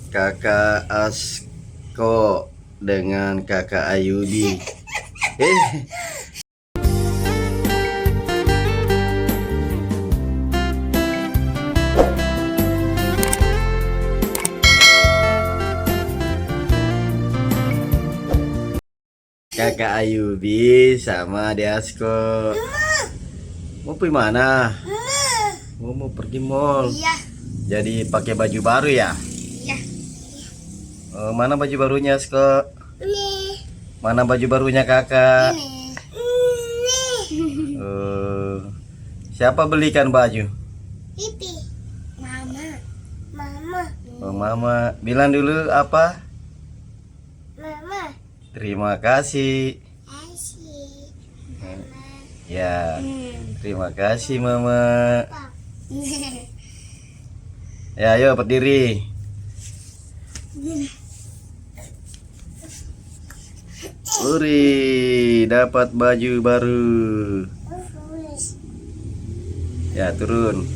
Kakak Asko dengan Kakak Ayudi. Kakak Ayudi sama Ade Asko. Mau pergi mana? Mau pergi mall. Iya. Jadi pakai baju baru ya? Iya. Mana baju barunya, Asko? Ini. Mana baju barunya kakak? Ini. Ini. Siapa belikan baju? Pipi. Mama. Mama. Oh, Mama. Bilang dulu apa? Mama. Terima kasih. Asih. Ya, terima kasih Mama. Ya, ayo berdiri. Uri, dapat baju baru. Ya, turun.